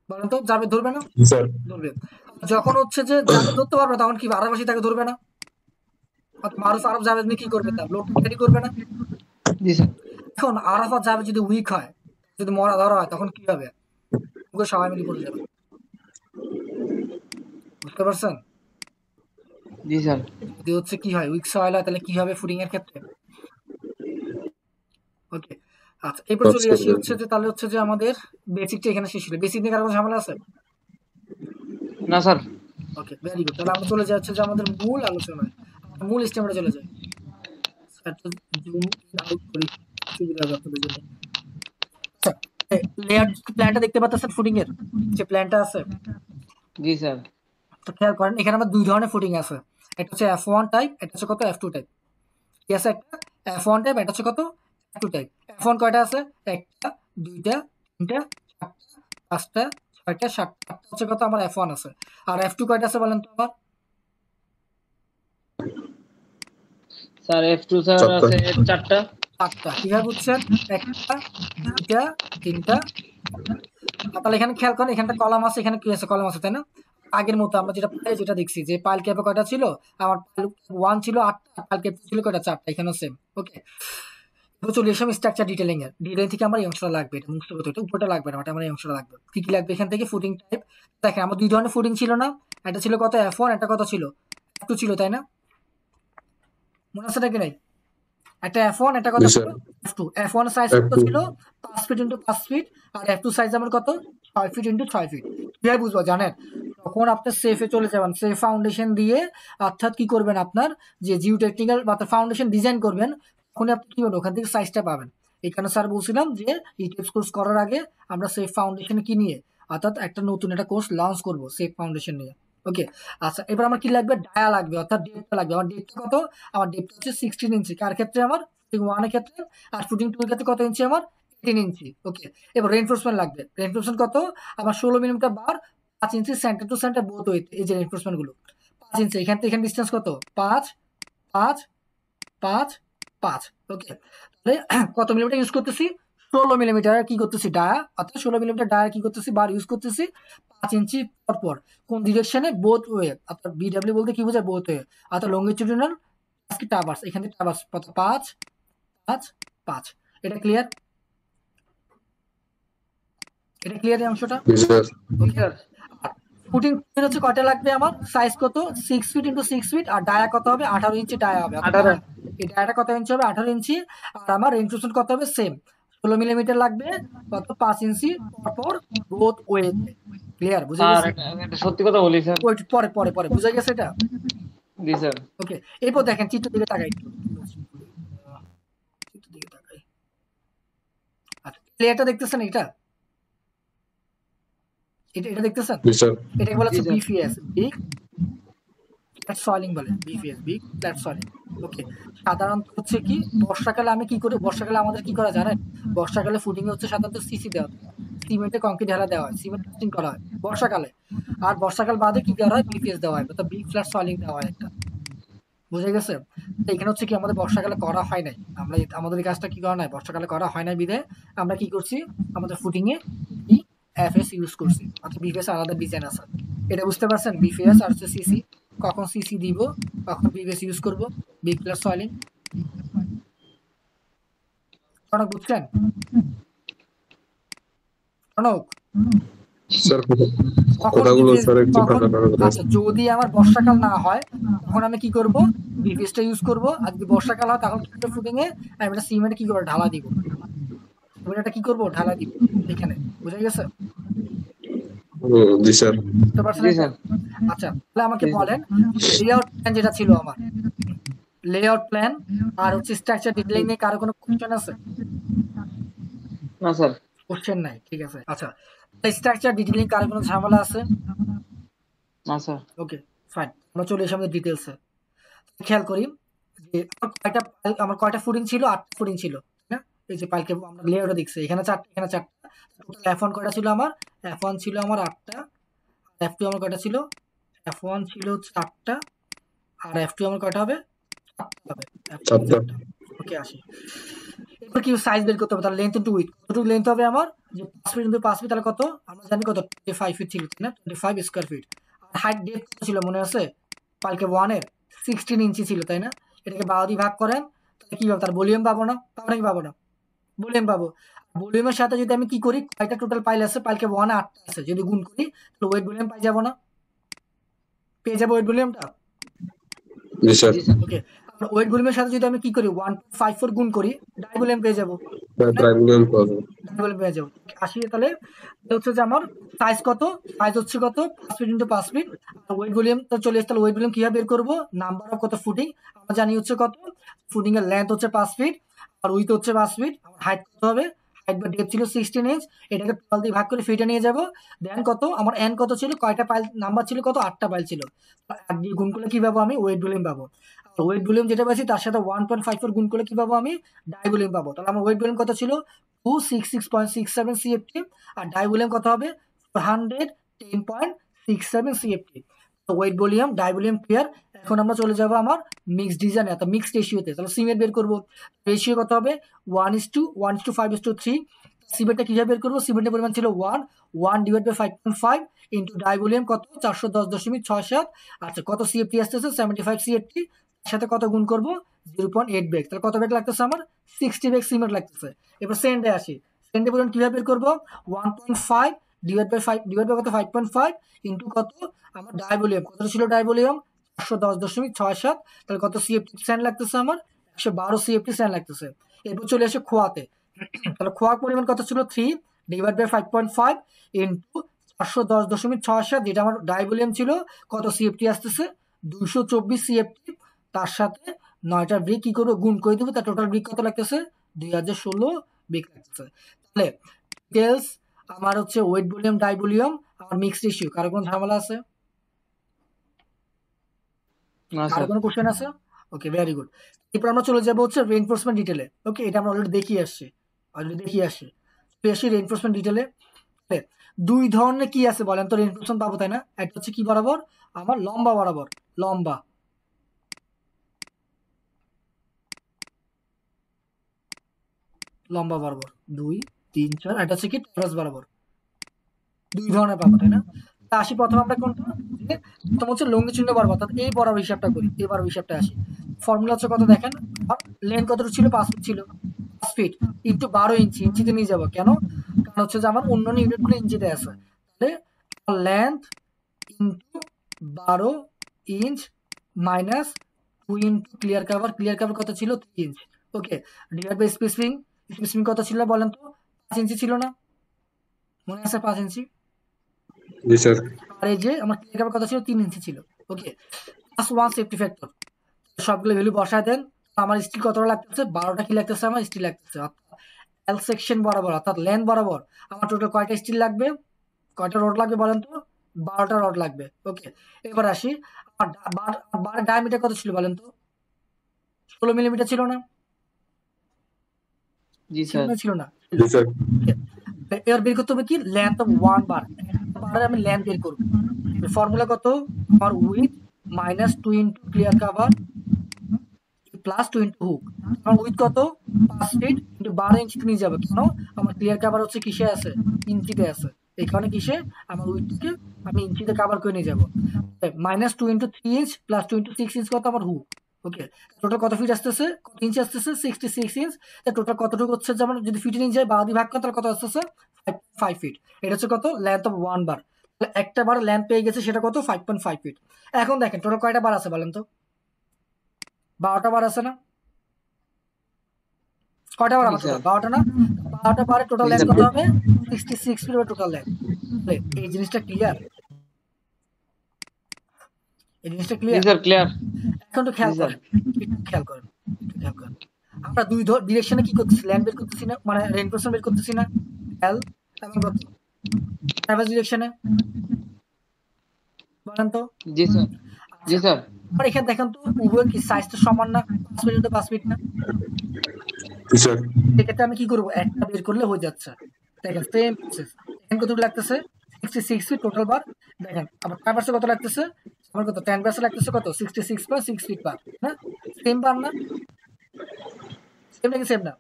বলেন তো, জাবেদ ধরবে না, স্যার ধরবে। যখন হচ্ছে যে জাবেদ ধরতে পারবে না, তখন কি আরাফাসি তাকে ধরবে না, মারুফ আরব জাবেদ নিয়ে কি করবে, তার লোড ক্যারি করবে না। জি স্যার। এখন আরাফাত জাবেদ যদি উইক হয়, যদি মরা ধরা হয়, তখন কি হবে, ওকে সবাই মিলে পড়ে যাবে। বুঝতে পারছেন? জি স্যার। যদি হচ্ছে কি হয়, উইক সয়েল হয়, তাহলে কি হবে ফুডিং এর ক্ষেত্রে। ওকে, আচ্ছা, এরপর চলে আসি হচ্ছে যে, তাহলে হচ্ছে যে আমাদের বেসিকটা এখানে শেষ হলো। বেসিক নিয়ে কারো কোনো ঝামেলা আছে? না স্যার। ওকে, ভেরি গুড। তাহলে আমরা চলে যাই হচ্ছে যে আমাদের মূল আলোচনায়, মূল স্টেমে চলে যাই। একটা জুম আউট করি, সুবিধা হবে আপনাদের জন্য। আচ্ছা, লেয়ার প্ল্যানটা দেখতে পাচ্ছেন ফুডিং এর যে প্ল্যানটা আছে, জি স্যার। তো খেয়াল করেন এখানে আমার দুই ধরনের ফুডিং আছে। একটা হচ্ছে F1 টাইপ, এটা হচ্ছে কত F2 টাইপ। ঠিক আছে, একটা F1 টাইপ, এটা হচ্ছে কত F2 টাইপ। F1 কয়টা আছে, একটা, দুইটা, তিনটা, চারটা, পাঁচটা, ছয়টা, সাতটা, আটটা হচ্ছে কত আমার F1 আছে। আর F2 কয়টা আছে বলেন তো আমার? স্যার F2 স্যার আছে 4টা। আটটা। কিভাবে বুঝছেন, একটা, দুইটা, তিনটা, তাহলে এখানে খেয়াল করেন, এখানটা কলাম আছে, এখানে কি আছে, কলাম আছে, তাই না। আগের মতো আমরা যেটা দেখছি যে পাইল ক্যাপে কয়টা ছিল, আমার পাইল 1 ছিল 8টা, পাইল ক্যাপ ছিল কয়টা, 4টা, এখানেও সেম। ওকে, এবার চলে এসে স্ট্রাকচার ডিটেলিং এর। ডিটেলিং থেকে আমার এই অংশটা লাগবে, এটা মুখস্থ করতে, এটা উপরটা লাগবে না, এটা আমার এই অংশটা লাগবে। কি কি লাগবে এখান থেকে, ফুডিং টাইপ। দেখেন আমার দুই ধরনের ফুডিং ছিল না, একটা ছিল কত F1, একটা কত ছিল F2 ছিল, তাই না, মনে আছে নাকি নাই? একটা F1, একটা কত ছিল F2। F1 সাইজ কত ছিল, 5 ফিট ইন্টু 5 ফিট, আর F2 সাইজ আমার কত, 6 ফিট ইন্টু 6 ফিট। কিভাবে বুঝবো জানেন, তখন আপনার সেফে চলে যাবেন, সেফ ফাউন্ডেশন দিয়ে, অর্থাৎ কি করবেন, আপনার যে জিও টেকনিক্যাল বা ফাউন্ডেশন ডিজাইন করবেন, তখন আপনি কি করবেন, ওখান থেকে সাইজটা পাবেন। এখানে স্যার বলছিলাম যে এই টিপস কোর্স করার আগে আমরা সেফ ফাউন্ডেশনে কি নিয়ে, অর্থাৎ একটা নতুন একটা কোর্স লঞ্চ করব সেফ ফাউন্ডেশন নিয়ে। ওকে, আচ্ছা, এবার আমার কি লাগবে, ডায়া লাগবে, অর্থাৎ ডেপটা লাগবে। আমার ডেপটা কত, আমার ডেপটা হচ্ছে 16 ইঞ্চি, কার ক্ষেত্রে, আমার ফুটিং 1 এর ক্ষেত্রে। আর ফুটিং 2 এর ক্ষেত্রে কত ইঞ্চি, আমার 18 ইঞ্চি। ওকে, এবার রেইনফোর্সমেন্ট লাগবে। রেইনফোর্সমেন্ট কত, আমার 16 millimetre bar, 5 inch centre to centre both way. এই যে রেইনফোর্সমেন্ট গুলো 5 ইঞ্চি, এখান থেকে এখানে ডিসটেন্স কত, 5 5 5 5। ওকে, তাহলে কত মিলিমিটার ইউজ করতেছি, 16 মিলিমিটার কি করতেছি, ডায়া, অর্থাৎ 16 মিলিমিটার ডায়া কি করতেছি, বার ইউজ করতেছি 5 ইঞ্চি পর পর। কোন ডিরেকশনে, বোথ ওয়ে, অর্থাৎ বিডব্লিউ বলতে কি বোঝায়, বোথ ওয়ে, অর্থাৎ লঙ্গিটিউডিনাল কি টাবার্স, এখান থেকে টাবার্স কত, 5 5 5। এটা ক্লিয়ার, এটা ক্লিয়ার এই অংশটা। ওকে, ফুটিং হচ্ছে কয়টা লাগবে, আমার সাইজ কত, 6 ফিট ইন্টু 6 ফিট, আর ডায়া কত হবে, 18 ইঞ্চি ডায়া হবে। 18। এই ডায়াটা কত ইঞ্চি হবে, 18 ইঞ্চি। আর আমার রেইনফোর্সমেন্ট কত হবে, সেম 16 মিলিমিটার লাগবে, কত 5 ইঞ্চি পরপর বোথ ওয়ে। ক্লিয়ার, বুঝে স্যার গেছে? এটা সত্যি কথা বলি স্যার। ওয়েট, পরে পরে পরে বুঝে গেছে এটা। জি স্যার। ওকে, এরপর দেখেন চিত্র দিকে তাকাই একটু, চিত্র দিকে তাকাই। আচ্ছা, লেয়ারটা দেখতেছেন, এটা এটা এটা দেখতেছেন, এটাকে বলা হচ্ছে বিপিএস, বিগ ফ্ল্যাট সয়েলিং বলে, বিপিএস, বিগ ফ্ল্যাট সয়েলিং। ওকে, সাধারণত হচ্ছে কি বর্ষাকালে আমি কি করি, বর্ষাকালে আমাদের কি করা জানেন, বর্ষাকালে ফুটিং এ হচ্ছে সাধারণত সিসি দেওয়া হয়, সিমেন্টে কংক্রিট ঢালা দেওয়া হয়, সিমেন্ট টেস্টিং করা হয় বর্ষাকালে। আর বর্ষাকাল বাদে কি করা হয়, বিপিএস দেওয়া হয়, অর্থাৎ বিগ ফ্ল্যাট সয়েলিং দেওয়া হয় একটা। বুঝে গেছে? তো এখানে হচ্ছে কি আমাদের বর্ষাকালে করা হয় নাই, আমরা আমাদের এই কাজটা কি করা নাই, বর্ষাকালে করা হয় নাই বিধে আমরা কি করছি, আমাদের ফুটিং এ বিএফএস ইউজ করছি, অর্থাৎ বিপিএস আলাদা ডিজাইন আছে। এটা বুঝতে পারছেন, বিপিএস আর হচ্ছে সিসি, কখন সিসি দিব, কখন বিপিএস ইউজ করব, বিগ প্লাস সয়েলিং। অনেক বুঝছেন অনক? স্যার কখন কথাগুলো বিপিএস, স্যার একটু কখন, কাটা কাটা আচ্ছা যদি আমার বর্ষাকাল না হয় তখন আমি কি করব, বিপিএসটা ইউজ করব। আর যদি বর্ষাকাল হয় তখন কি করব, ফুটিং এ আমি এটা সিমেন্ট কি করব, ঢালা দিব, এটা কি করব, ঢালা দিব এখানে। বুঝে গেছে? জি স্যার। বুঝতে পারছেন জি এটা? স্যার। আচ্ছা তাহলে আমাকে জি স্যার। বলেন, লেআউট প্ল্যান যেটা ছিল আমার, লেআউট প্ল্যান আর হচ্ছে স্ট্রাকচার ডিটেইলিং নিয়ে কারো কোনো কোশ্চেন আছে? না স্যার। কোশ্চেন নাই, ঠিক আছে। আচ্ছা স্ট্রাকচার ডিটেইলিং কারো কোনো ঝামেলা আছে? না স্যার। ওকে ফাইন, আমরা চলে এসে আমাদের ডিটেলসে। খেয়াল করি যে আমার কয়টা ফুটিং ছিল, 8টা ফুটিং ছিল না, এই যে পাইলকে আমরা লেআউটে দেখছি, এখানে 4টা, এখানে 4টা, টোটাল F1 কয়টা ছিল আমার, F1 ছিল আমার 8টা, F2 আমার কয়টা ছিল, F1 ছিল হচ্ছে 8টা, আর F2 আমার কয়টা হবে, 4টা হবে, F2 চারটা। 4টা। ওকে আসি, এরপর কি সাইজ বের করতে হবে, তাহলে লেন্থ ইনটু উইডথ, কতটুকু লেন্থ হবে আমার, যে 5 ফিট ইনটু 5 ফিট, তাহলে কত, আমরা জানি কত, 25 ফিট ছিল, তাই না, 25 স্কয়ার ফিট। আর হাইট ডেপথ কত ছিল মনে আছে, পালকে 1 এর 16 ইঞ্চি ছিল, তাই না। এটাকে 12 দিয়ে ভাগ করেন, তাহলে কি হবে, তার ভলিউম পাবো না, পাবো নাকি পাবো না, ভলিউম পাবো। ভলিউমের সাথে যদি আমি কি করি, কয়টা টোটাল পাইল আছে, পালকে 1 এ 8টা আছে, যদি গুণ করি তাহলে ওয়েট ভলিউম পাই যাবো না, পেয়ে যাবো ওয়েট ভলিউমটা। জি স্যার। জি স্যার। ওকে, ওয়েট ভলিউমের সাথে যদি আমি কি করি 1.54 গুণ করি, ডাই ভলিউম পেয়ে যাবো, ট্রাইবুলেন্ট পাওয়া যাবে। ডাবল পেয়ে যাবো। আসি তাহলে হচ্ছে যে আমার সাইজ কত, সাইজ হচ্ছে কত 5 ফিট ইনটু 5 ফিট, আর ওয়েট ভলিউম তো চলে এসে, তাহলে ওয়েট ভলিউম কিভাবে বের করবো, নাম্বার অফ কত ফুটিং, আমরা জানি হচ্ছে কত, ফুটিং এর লেন্থ হচ্ছে 5 ফিট আর উইথ হচ্ছে 5 ফিট, হাইট কত হবে, হাইট বা ডেপথ ছিল 16 ইঞ্চ, এটাকে 12 দিয়ে ভাগ করে ফিটে নিয়ে যাবো। দেন কত আমার এন কত ছিল, কয়টা পাইল নাম্বার ছিল, কত 8টা পাইল ছিল, 8 দিয়ে গুণ করলে কি পাবো আমি, ওয়েট ভলিউম পাবো। ওয়েট ভলিউম যেটা পাচ্ছি তার সাথে 1.54 গুণ করলে কি পাবো আমি, ডাই ভলিউম পাবো। তাহলে আমার ওয়েট ভলিউম কত ছিল, 266.67 CFT, আর ডাই ভলিউম কত হবে, 410.67 CFT। তো wet volume, die volume clear. এখন আমরা চলে যাব আমার মিক্স ডিজাইনে, অর্থাৎ মিক্সড রেশিওতে। তাহলে সিমেন্ট বের করবো, রেশিও কত হবে, 1:5:3। সিমেন্টটা কিভাবে বের করবো, সিমেন্টের পরিমাণ ছিল 1 divide by 5.5 into dry volume কত, 410.67। আচ্ছা কত সিএফটি আসতেছে, 75 CFT, সাথে কত গুণ করবো, 0.8 ব্যাগ, তাহলে কত ব্যাগ লাগতেছে আমার, 60 ব্যাগ সিমেন্ট লাগতেছে। এবার সেন্ডে আসি, সেন্ডে পরিমাণ কিভাবে বের করবো, 1.5 ডিভাইড বাই 5 ডিভাইড বাই কত, 5.5 ইন্টু কত আমার ডাই ভলিউম, কত ছিল ডাই ভলিউম, 410.67, তাহলে কত সিএফটি স্যান্ড লাগতেছে আমার, 112 সিএফটি স্যান্ড লাগতেছে। এরপর চলে আসে খোয়াতে, তাহলে খোয়ার পরিমাণ কত ছিল, 3 ডিভাইড বাই 5.5 ইন্টু 410.67, যেটা আমার ডাই ভলিউম ছিল, কত সিএফটি আসতেছে, 224 সিএফটি, তার সাথে 9টা ব্রিক কি করবো, গুণ করে দেবো, তার টোটাল ব্রিক কত লাগতেছে, 2016 ব্রিক লাগতেছে। তাহলে ডিটেলস আমার হচ্ছে ওয়েট ভলিউম, ডাই ভলিউম, আমার মিক্সড রেশিও, কারো কোনো ঝামেলা আছে, না কারো স্যার। কোনো কোশ্চেন আছে? Okay very good. এরপর আমরা চলে যাবো হচ্ছে রেইনফোর্সমেন্ট ডিটেলে। ওকে, এটা আমরা অলরেডি দেখিয়ে আসছি, রেইনফোর্সমেন্ট ডিটেলে। দুই ধরনের কি আছে বলেন তো, রেইনফোর্সমেন্ট পাবো, তাই না। একটা হচ্ছে কি বরাবর, আমার লম্বা বরাবর, লম্বা, লম্বা বরাবর 2 3 4, এটা হচ্ছে কি টরাস বরাবর, দুই ধরনের পাবো, তাই না। তা আসি প্রথমে আমরা কোনটা, যে প্রথম হচ্ছে লঙ্গিচুডাল বরাবর, অর্থাৎ এই বরাবর হিসাবটা করি, এই বরাবর হিসাবটা আসি। ফর্মুলা হচ্ছে কত দেখেন, আর লেন্থ কতটুকু ছিল, 5 ফিট ছিল, 5 ফিট ইন্টু 12 ইঞ্চি, ইঞ্চিতে নিয়ে যাবো কেন, কারণ হচ্ছে যে আমার অন্যান্য ইউনিটগুলো ইঞ্চিতে আছে, তাহলে length into 12 inch minus 2 into clear cover কত ছিল, 3 inch. Okay, divide by spacing, spacing কত ছিল বলেন তো, 5 ইঞ্চি ছিল না, মনে আছে 5 ইঞ্চি। জি স্যার। আর এই যে আমার ক্লিয়ার কাভার কত ছিল, 3 ইঞ্চি ছিল। ওকে, প্লাস 1 সেফটি ফ্যাক্টর, সবগুলো ভ্যালু বসায় দেন। আমার স্টিল কতটা লাগতেছে, 12টা কি লাগতেছে, আমার স্টিল লাগতেছে, এল সেকশন বরাবর, অর্থাৎ লেন্থ বরাবর আমার টোটাল কয়টা স্টিল লাগবে, কয়টা রড লাগবে বলেন তো, 12টা রড লাগবে। ওকে, এবার আসি, আমার বারের ডায়ামিটার কত ছিল বলেন তো? 16 মিলিমিটার ছিল না? জি ছিল স্যার। না, ছিল না? জি স্যার। Okay, এবার বের করতে হবে কি লেন্থ অফ ওয়ান বার। একটা বারের আমি লেন্থ বের করবো। ফর্মুলা কত? আমার with minus 2 into clear cover plus 2 into hook. আমার উইথ কত? 5 ফিট ইন্টু 12 ইঞ্চিতে নিয়ে যাবে। কেন? আমার ক্লিয়ার কাভার হচ্ছে কিসে আছে? ইঞ্চিতে আছে। এই কারণে কিসে? আমার উইথকে আমি ইঞ্চিতে কাভার করে নিয়ে যাবো। Minus 2 into 3 inch plus 2 into 6 inch কত? আমার হুক। ওকে, টোটাল কত ফিট আসতেছে? কত ইঞ্চি আসতেছে? 66 ইঞ্চ। টোটাল কতটুকু হচ্ছে? যেমন যদি ফিটে নিয়ে যায় বাদ দিয়ে ভাগ করেন তাহলে কত আসতেছে? 5 ফিট। এটা হচ্ছে কত? লেন্থ অফ ওয়ান বার। একটা বার লেন্থ পেয়ে গেছে, সেটা কত? 5.5 ফিট। এখন দেখেন টোটাল কয়টা বার আছে বলেন তো? 12টা বার আছে না? কয়টা বার জি আমার স্যার। টোটাল? 12টা না? 12টা বারে টোটাল জি লেন্থ স্যার। কত হবে? 66 ফিট হবে টোটাল লেন্থ। এই জিনিসটা ক্লিয়ার? এই জিনিসটা জি ক্লিয়ার? Sir, clear. এখন তো জি খেয়াল স্যার। করেন, একটু খেয়াল করেন, একটু খেয়াল করেন। আমরা দুই ডিরেকশনে কি করতেছি? ল্যান্ড বের করতেছি না, মানে রেইনফোর্সমেন্ট বের করতেছি না? এল এবং কত ট্রাভার্স ডিরেকশনে, বলেন তো? জি স্যার। জি আচ্ছা, স্যার। আর এখানে দেখেন তো উভয় কি সাইজটা সমান না? 5 ফিট 5 ফিট না? জি স্যার। সেক্ষেত্রে আমি কি করবো? একটা বের করলে হয়ে যাচ্ছে। দেখেন সেম প্রসেস। এখানে কত লাগতেছে? 66 ফিট টোটাল বার। দেখেন আবার ট্রাভার্সে কত লাগতেছে? আমার কত? ট্রাভার্সে লাগতেছে কত? 66 বার 6 ফিট বার। না সেম বার না? সেম নাকি সেম না?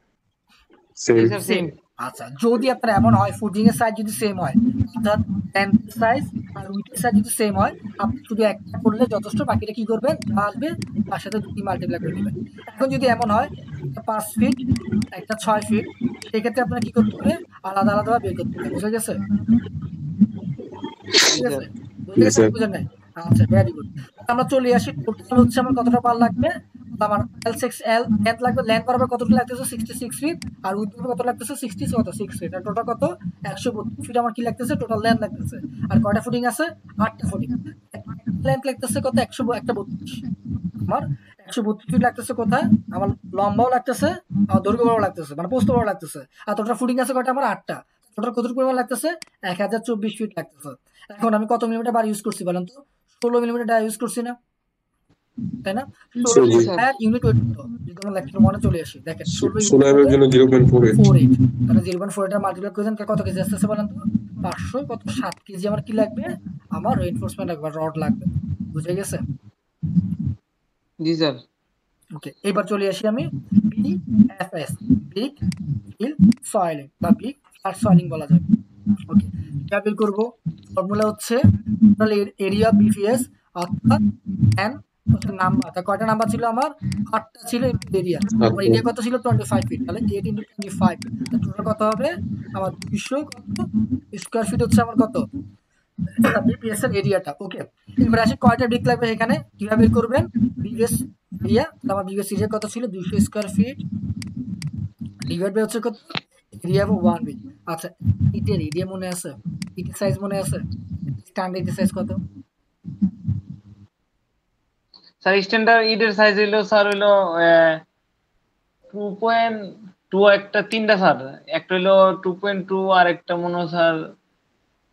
জি সেম। Sir, same. সেম। আচ্ছা, যদি আপনার এমন হয় ফুডিং এর সাইজ যদি সেম হয়, অর্থাৎ লেন্থ সাইজ আর উইথের সাইজ যদি সেম হয়, আপনি শুধু একটা করলে যথেষ্ট, বাকিটা কি করবেন? যা আসবে তার সাথে 2 দিয়ে মাল্টিপ্লাই করে দিবেন। এখন যদি এমন হয় একটা 5 ফিট একটা 6 ফিট, সেক্ষেত্রে আপনার কি করতে হবে? আলাদা আলাদাভাবে বের করতে হবে। বুঝা গেছে? জি ঠিক স্যার। আছে? বুঝে জি গেছে স্যার। নাকি বুঝেন নাই? আচ্ছা, ভেরি গুড। আমরা চলে আসি, টোটাল হচ্ছে আমার কতটা বার লাগবে? আমার এল লেন্থ লাগবে, লেন্থ বরাবর কতটুকু লাগতেছে? 66 ফিট। আর উইথ কত লাগতেছে? 60 কত? 6 ফিট। আর টোটাল কত? 132 ফিট আমার কি লাগতেছে? টোটাল লেন্থ লাগতেছে। আর কয়টা ফুটিং আছে? 8টা ফুটিং। লেন্থ লাগতেছে কত? 132। আমার 132 ফিট লাগতেছে কোথায়? আমার লম্বাও লাগতেছে, আমার দৈর্ঘ্য বড় লাগতেছে, মানে প্রস্থ বড় লাগতেছে। আর টোটাল ফুটিং আছে কয়টা? আমার 8টা। টোটাল কতটুকু পরিমাণ লাগতেছে? 1024 ফিট লাগতেছে। এখন আমি কত মিলিমিটার বার ইউজ করছি বলেন তো? 16 মিলিমিটার ডায়া ইউজ করছি না? তাই না? 16 জি জি জি। Millimetre sir. Dry unit weight কত? যদি আমার লেকচার মনে চলে আসি, দেখেন 16 ইউনিট 16 mm কত? এর জন্য 0.48। 48। তাহলে 0.4 মাল্টিপ্লাই করে দেন, তাহলে কত কেজি আসতেছে বলেন তো? 500 কত? 7 কেজি আমার কি লাগবে? আমার রিইনফোর্সমেন্ট লাগবে, রড লাগবে। বুঝে গেছে? জি স্যার। ওকে, এবার চলে আসি আমি বিএফএস, বিগ ফিল সয়েলিং বা বিগ ফ্ল্যাট সয়েলিং বলা যায়। ওকে, এটা বের করবো। ফর্মুলা হচ্ছে টোটাল এরিয়া বিপিএস, অর্থাৎ এন হচ্ছে নাম্বার। তা কয়টা নাম্বার ছিল আমার? 8টা ছিল ইনটু এরিয়া। আমার আচ্ছা। এরিয়া কত ছিল? 25 ফিট। তাহলে 8 ইনটু 25, তা টোটাল কত হবে? আমার 200 কত স্কোয়ার ফিট হচ্ছে আমার কত? বিপিএস এর এরিয়াটা। ওকে, এবার আসি কয়টা ব্রিক লাগবে এখানে, কিভাবে বের করবেন? বিপিএস এরিয়া, আমার বিপিএস এরিয়া কত ছিল? 200 স্কোয়ার ফিট ডিভাইড বাই হচ্ছে কত? Area of one brick. আচ্ছা, ইটের এরিয়া মনে আছে? ইটের সাইজ মনে আছে? স্ট্যান্ডার্ড ইটের সাইজ কত? স্যার স্ট্যান্ডার্ড ইটের সাইজ হইলো স্যার হইলো 2.2, একটা তিনটা স্যার। একটা হইলো 2.2 আর একটা মনে হয় স্যার,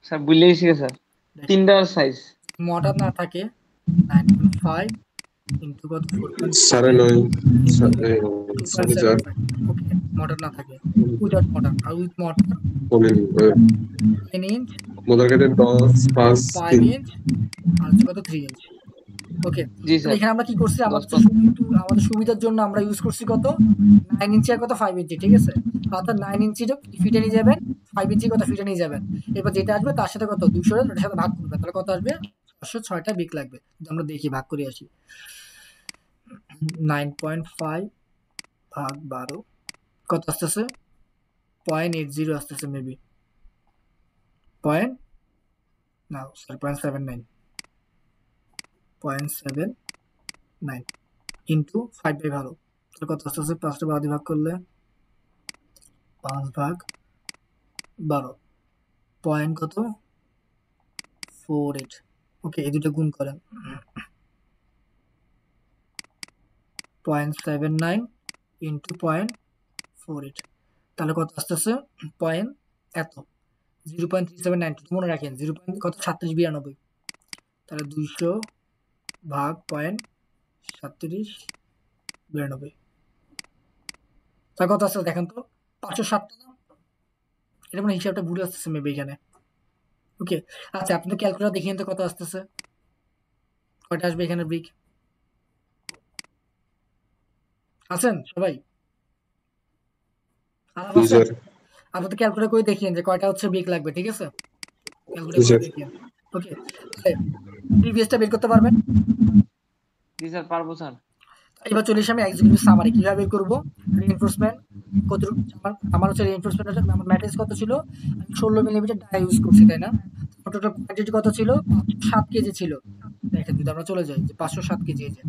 স্যার বুঝলে গেছি স্যার। দেখেন, তিনটার সাইজ। মডার না থাকে 9.5 ইন্টু কত? 4.5 ইন্টু 9 সাড়ে 4। 2.75। ওকে, মডার না থাকে, উইদাউট মডার। আর উইথ মডার 10 ইঞ্চ, মোদার কাটে 10 5 5 3। ইঞ্চ, আর হচ্ছে কত? 3 ইঞ্চ। ওকে, জি তাহলে স্যার। এখানে আমরা কি করছি? 10 আমাদের 5। আমাদের সুবিধার জন্য আমরা ইউজ করছি কত? 9 ইঞ্চি আর কত? 5 ইঞ্চি। ঠিক আছে, অর্থাৎ 9 ইঞ্চিটা ফিটে নিয়ে যাবেন, 5 ইঞ্চি কত? ফিটে নিয়ে যাবেন। এবার যেটা আসবে তার সাথে কত? 200 ওটার সাথে ভাগ করবেন, তাহলে কত আসবে? 606টা বিক লাগবে। যদি আমরা দেখি ভাগ করে আসি, 9.5 ভাগ 12 কত আসতেছে? 0.80 আসতেছে মেবি। পয়েন্ট না সরি, 0.79, 0.79 ইন্টু 5 বাই 12, তাহলে কত আসতেছে? 5টা 12 দিয়ে ভাগ করলে 5 ভাগ 12 পয়েন্ট কত? 48। ওকে, এই দুটো গুণ করেন, 0.79 ইন্টু 0.48, তাহলে কত আসতেছে? পয়েন্ট এত। 0.3792 মনে রাখেন 0. কত 3792, তাহলে 200 ভাগ 0.3792, তা কত আসছে দেখেন তো 560 না? এটা মানে হিসাবটা ভুলে আসতেছে মেবি এখানে। ওকে, আচ্ছা আপনি ক্যালকুলেটর দেখিয়ে তো কত আসতেছে, কয়টা আসবে এখানে ব্রিক আছেন সবাই? আলাপ জি আছে? স্যার। আপনি তো ক্যালকুলেটর করে দেখিয়েন যে কয়টা হচ্ছে ব্রিক লাগবে, ঠিক আছে? জি ক্যালকুলেটর করে স্যার। দেখিয়েন। ওকে, প্রিভিয়াসটা বের করতে পারবেন? জি স্যার পারবো স্যার। এবার চলে এসে আমি এক্সিকিউটিভ সামারি কিভাবে বের করবো। রিইনফোর্সমেন্ট কতটুকু, আমার হচ্ছে রিইনফোর্সমেন্ট, আমার ম্যাট্রিক্স কত ছিল, আমি 16 মিলিমিটার ডাই ইউজ করছি, তাই না? টোটাল কোয়ান্টিটি কত ছিল, 7 কেজি ছিল। দেখেন যদি আমরা চলে যাই যে 507 কেজি এই যে।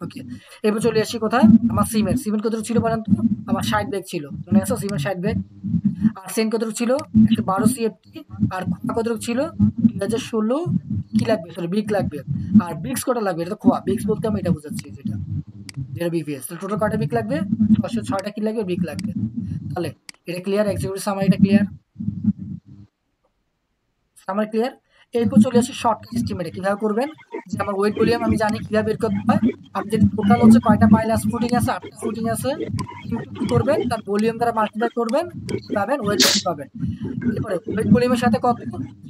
ওকে, এবার চলে আসি কোথায়, আমার সিমেন্ট কতটুকু ছিল বলেন তো, আমার 60 ব্যাগ ছিল, মনে আছে সিমেন্ট 60 ব্যাগ। আর সেন কতটুকু ছিল, 112 সিএফটি। আর খোয়া কতটুকু ছিল, 2016 কি লাগবে, সরি ব্রিক লাগবে। আর ব্রিক্স কটা লাগবে, এটা তো খোয়া, ব্রিক্স বলতে আমি এটা বোঝাচ্ছি যেটা যেটা বিপিএস। তাহলে টোটাল কয়টা ব্রিক লাগবে, 606টা কি লাগবে, ব্রিক লাগবে। তাহলে এটা ক্লিয়ার, এক্সিকিউটিভ সামারিটা ক্লিয়ার, সামারি ক্লিয়ার। এরপর চলে আসি শর্টকাট এস্টিমেটে কিভাবে করবেন। যে আমার ওয়েট ভলিউম আমি জানি কিভাবে বের করতে হয়। আপনি যদি টোটাল হচ্ছে কয়টা পাইল আছে, ফুটিং আছে, 8টা ফুটিং আছে, ইনটু কি করবেন, তার ভলিউম দ্বারা মাল্টিপ্লাই করবেন, কি পাবেন, ওয়েট ভলিউম পাবেন। এরপরে ওয়েট ভলিউমের সাথে কত,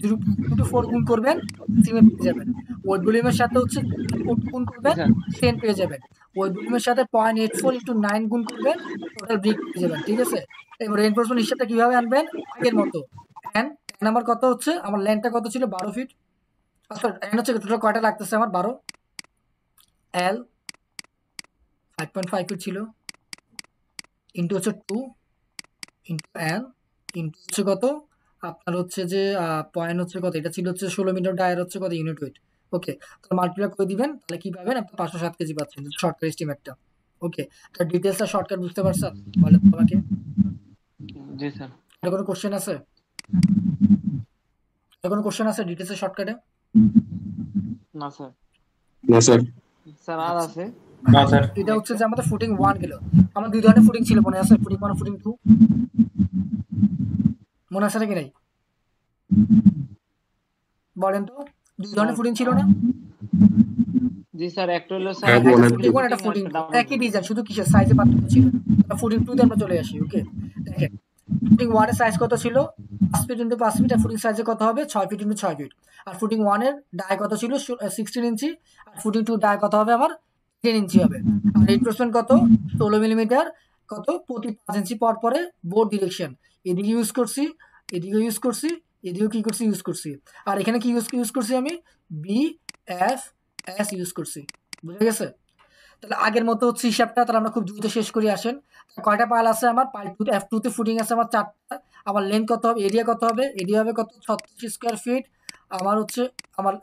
0.24 গুণ করবেন, সিমেন্ট পেয়ে যাবেন। ওয়েট ভলিউমের সাথে হচ্ছে গুণ জি করবেন, স্যার। সেন্ট পেয়ে যাবেন। ওয়েট ভলিউমের সাথে 0.84 ইন্টু 9 গুণ করবেন, টোটাল ব্রিক পেয়ে যাবেন, ঠিক আছে? এবার রেইনফোর্সমেন্ট হিসাবটা কিভাবে আনবেন, আগের মতো। এন এন আমার কত হচ্ছে, আমার লেন্থটা কত ছিল, 12 ফিট। আচ্ছা এন হচ্ছে টোটাল কয়টা লাগতেছে আমার, 12। এল 5.5 ফিট ছিল, ইন্টু হচ্ছে 2 ইন্টু এন ইন্টু হচ্ছে কত, আপনার হচ্ছে যে পয়েন্ট হচ্ছে কত, এটা ছিল হচ্ছে 16 মিটার, ডায়ার হচ্ছে কত, ইউনিট ওয়েট। ওকে, তো মাল্টিপ্লাই করে দিবেন, তাহলে কি পাবেন আপনি, 507 কেজি পাচ্ছেন, শর্টকাট এস্টিমেটটা। ওকে, তার ডিটেলসটা শর্টকাট বুঝতে পারছেন, বলেন তো আমাকে। জি স্যার। আর কোনো কোশ্চেন আছে, আর কোনো কোশ্চেন আছে ডিটেলসের শর্টকাটে? না স্যার। না স্যার। স্যার আর আছে। না স্যার। এটা হচ্ছে যে আমাদের ফুটিং 1 গেল, আমার দুই ধরনের ফুটিং ছিল, মনে আছে, ফুটিং 1 ফুটিং 2, মনে আছে নাকি নাই, বলেন তো, দুই ধরনের ফুটিং ছিল না? জি স্যার, একটা হলো স্যার হ্যাঁ একটা বলেন ফুটিং তো। 1, একটা ফুটিং 2, একই ডিজাইন, শুধু কিসের সাইজে পার্থক্য ছিল। ফুটিং 2 তে আমরা চলে আসি। ওকে, দেখেন ফুটিং 1 এর সাইজ কত ছিল, 5 ফিট ইন্টু 5 ফিট। আর ফুটিং সাইজে কত হবে, 6 ফিট ইন্টু 6 ফিট। আর ফুটিং 1 এর ডায় কত ছিল, 16 ইঞ্চি। আর ফুটিং 2 ডায় কত হবে আমার, 10 ইঞ্চি হবে। আর রিইনফোর্সমেন্ট কত, 16 মিলিমিটার, কত প্রতি 5 ইঞ্চি পর পরে বোর্ড ডিরেকশন, এদিকে ইউজ করছি, এদিকে ইউজ করছি, এদিকেও কি করছি, ইউজ করছি। আর এখানে কি ইউজ করছি আমি, বি এফ এস ইউজ করছি, বুঝে গেছে? তাহলে আগের মতো হচ্ছে হিসাবটা, তাহলে আমরা খুব দ্রুত শেষ করি আসেন। কয়টা পাইল আছে আমার, পাইল 2 তে, F2 তে ফুটিং আছে আমার 4টা। আমার লেন্থ কত হবে, এরিয়া কত হবে, এরিয়া হবে কত, 36 স্কয়ার ফিট। আমার হচ্ছে আমার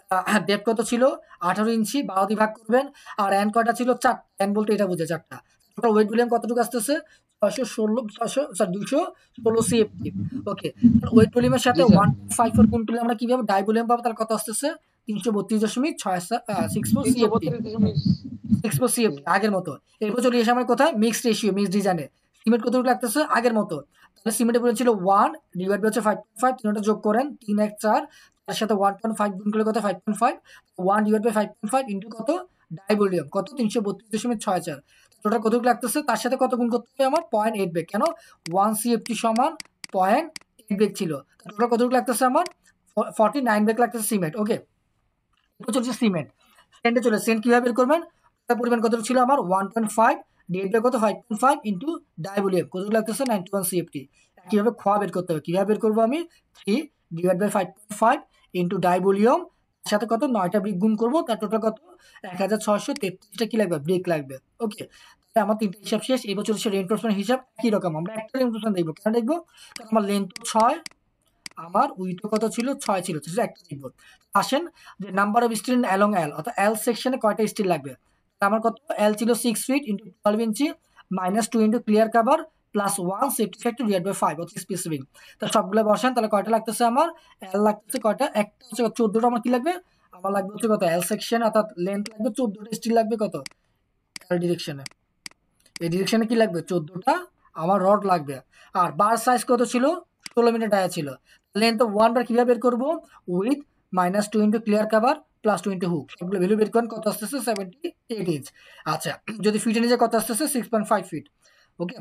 ডেপথ কত ছিল, 18 ইঞ্চি, 12 দিয়ে ভাগ করবেন। আর এন কয়টা ছিল, 4, এন বলতে এটা বোঝায় 4টা। টোটাল ওয়েট ভলিউম কতটুকু আসতেছে, 216 সিএফটি। ওকে, ওয়েট ভলিউমের সাথে জি স্যার। 1.54 গুণ করলে আমরা কি পাবো, ডাই ভলিউম পাবো, তার কত আসতেছে, 332.64 সিএফটি। 332.6 সিএফটি আগের মতো। এরপর চলে এসে আমার কোথায়, মিক্সড রেশিও, মিক্সড ডিজাইনে সিমেন্ট কতটুকু লাগতেছে, আগের মতো। তাহলে সিমেন্টের পরিমাণ ছিল 1 ডিভাইড বাই হচ্ছে 5.5, তিনটা যোগ করেন 3 1 4, তার সাথে 1.5 গুণ করলে কত, 5.5, 1 ডিভাইড বাই 5.5 ইন্টু কত, ডাই ভলিউম কত, 332.64। টোটাল কতটুকু লাগতেছে, তার সাথে কত গুণ করতে হবে আমার, 0.8 বেগ, কেন 1 সিএফটি সমান 0.8 বেগ ছিল। টোটাল কতটুকু লাগতেছে আমার, 49 বেগ লাগতেছে সিমেন্ট। ওকে, এরপর চলছে সিমেন্ট। সেন্টে চলে, সেন্ট কিভাবে বের করবেন, তার পরিমাণ কত ছিল আমার, 1.5 ডিভাইড বাই কত, 5.5 ইন্টু ডাই ভলিউম কত লাগতেছে, 91 সিএফটি। কিভাবে খোয়া বের করতে হবে, কিভাবে বের করবো আমি, 3 divide by 5.5 into dry volume সাথে কত, 9টা ব্রিক গুণ করবো, তার টোটাল কত, 1633টা কি লাগবে, ব্রিক লাগবে। ওকে, আমার 3টা হিসাব শেষ। এই বছর হচ্ছে রেইনফোর্সমেন্ট হিসাব একই রকম, আমরা একটা রেইনফোর্সমেন্ট দেখবো, কেন দেখবো, কারণ আমার লেন্থ 6, আমার উইথও কত ছিল, 6 ছিল, শুধু একটা লিখবো। আসেন যে নাম্বার অফ স্টিল অ্যালং এল, অর্থাৎ এল সেকশনে কয়টা স্টিল লাগবে। আমার কত, এল ছিল 6 feet into 12 inch minus 2 into clear cover plus 1 safety factor divide by 5 হচ্ছে স্পেসিফিক। তা সবগুলো বসান, তাহলে কয়টা লাগতেছে আমার, এল লাগতেছে কয়টা, একটা হচ্ছে 14টা, আমার কি লাগবে, আমার লাগবে হচ্ছে কত, এল সেকশন অর্থাৎ লেন্থ লাগবে 14টা, স্টিল লাগবে কত, এল ডিরেকশনে, এই ডিরেকশনে কি লাগবে, 14টা আমার রড লাগবে। আর বার সাইজ কত ছিল, 16 মিটার ডায়া ছিল। লেন্থ অফ 1 বার কিভাবে বের করব with -2 into clear cover plus 2 into hook সবগুলো ভ্যালু বের করেন কত আসতেছে 78 ইঞ্চ আচ্ছা যদি ফিটে নিচে কত আসতেছে 6.5 ফিট ওকে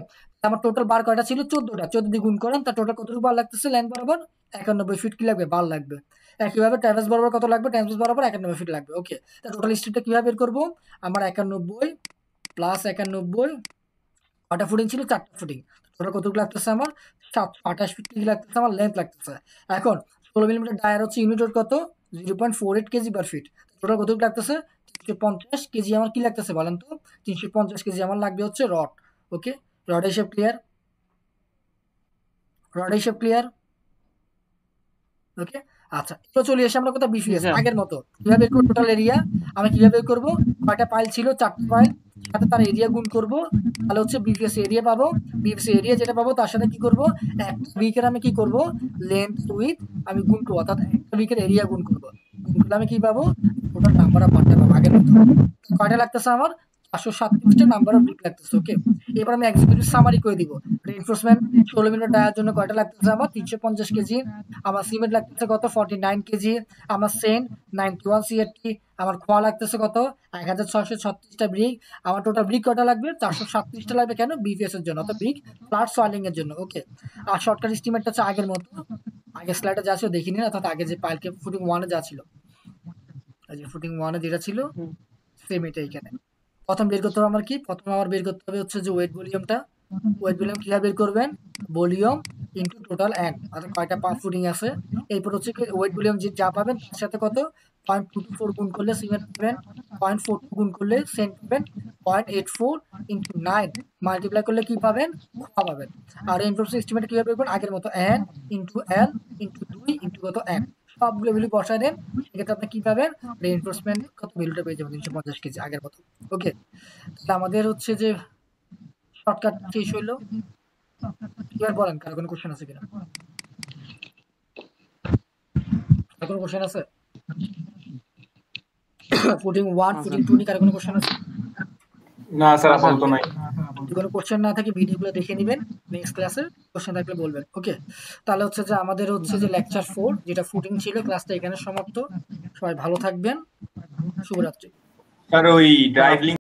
আমার টোটাল বার কয়টা ছিল 14টা 14 দিয়ে গুণ করেন তার টোটাল কতটুকু বার লাগতেছে লেন্থ বরাবর 91 ফিট কি লাগবে বার লাগবে একইভাবে ট্রাভার্স বরাবর কত লাগবে ট্রাভার্স বরাবর 91 ফিট লাগবে ওকে তা টোটাল স্ট্রিপটা কিভাবে বের করব আমার 91 প্লাস 91 কয়টা ফুটিং ছিল 4টা ফুটিং টোটাল কতটুকু লাগতেছে আমার 728 ফিট কি লাগতেছে আমার লেন্থ লাগতেছে এখন 16 মিলিমিটার ডায়ার হচ্ছে ইউনিট কত 0.48 কেজি পার ফিট টোটাল কতটুকু লাগতেছে 350 কেজি আমার কি লাগতেছে বলেন তো 350 কেজি আমার লাগবে হচ্ছে রড ওকে রড হিসেব ক্লিয়ার ওকে আচ্ছা তো চলে এসে আমরা কথা বিপিএস আগের মতো কিভাবে বের করব টোটাল এরিয়া আমি কিভাবে বের করব কয়টা পাইল ছিল 4টা পাইল সাথে তার এরিয়া গুণ করব তাহলে হচ্ছে বিপিএস এরিয়া পাবো বিপিএস এরিয়া যেটা পাবো তার সাথে কি করব একটা উইকের আমি কি করব লেন্থ উইথ আমি গুণ করব অর্থাৎ একটা উইকের এরিয়া গুণ করব গুণ করলে আমি কি পাবো টোটাল নাম্বার অফ পার্টটা পাবো আগের মতো কয়টা লাগতেছে আমার 537টা নাম্বার অফ ব্রিক লাগতেছে ওকে এবার আমি এক্সিকিউটিভ সামারি করে দিব রিইনফোর্সমেন্ট 16 মিটার ডায়ার জন্য কয়টা লাগতেছে আমার 350 কেজি আমার সিমেন্ট লাগতেছে কত 49 কেজি আমার সেন্ট 91 সিএফটি আমার খোয়া লাগতেছে কত 1636টা ব্রিক আমার টোটাল ব্রিক কয়টা লাগবে 437টা লাগবে কেন বিপিএস এর জন্য অর্থাৎ ব্রিক ফ্ল্যাট সোয়ালিং এর জন্য ওকে আর শর্টকাট এস্টিমেটটা হচ্ছে আগের মতো আগের স্লাইডে যা ছিল দেখিনি না অর্থাৎ আগে যে পাইলকে ফুটিং 1 এ যা ছিল এই যে ফুটিং 1 এ যেটা ছিল সেম এটা এখানে প্রথম বের করতে হবে আমার কি প্রথম আমার বের করতে হবে হচ্ছে যে ওয়েট ভলিউমটা ওয়েট ভলিউম কিভাবে বের করবেন ভলিউম ইনটু টোটাল এন্ড অর্থাৎ কয়টা পার ফুটিং আছে এরপর হচ্ছে কি ওয়েট ভলিউম যে যা পাবেন তার সাথে কত 0.224 গুণ করলে সিমেন্ট পাবেন 0.42 গুণ করলে সেন্ট পাবেন 0.84 ইনটু 9 মাল্টিপ্লাই করলে কি পাবেন খোয়া পাবেন আর ইনফ্লোরেন্স এস্টিমেট কিভাবে বের করবেন আগের মতো n into l into 2 into কত n সবগুলো ভ্যালু বসায় দেন সেক্ষেত্রে আপনি কি পাবেন রিইনফোর্সমেন্ট কত ভ্যালুটা পেয়ে যাবেন 350 কেজি আগের মতো ওকে তাহলে আমাদের হচ্ছে যে শর্টকাট শেষ হইলো এবার বলেন কার কোনো কোশ্চেন আছে কিনা কার কোনো কোশ্চেন আছে ফুটিং 1 ফুটিং 2 নিয়ে কার কোনো কোশ্চেন আছে না স্যার আপাতত নাই যদি কোনো কোশ্চেন না থাকে ভিডিওগুলো দেখে নেবেন নেক্সট ক্লাসে কোশ্চেন থাকলে বলবেন ওকে তাহলে হচ্ছে যে আমাদের হচ্ছে যে লেকচার 4 যেটা ফুটিং ছিল ক্লাসটা এখানে সমাপ্ত সবাই ভালো থাকবেন শুভরাত্রি স্যার ওই ড্রাইভ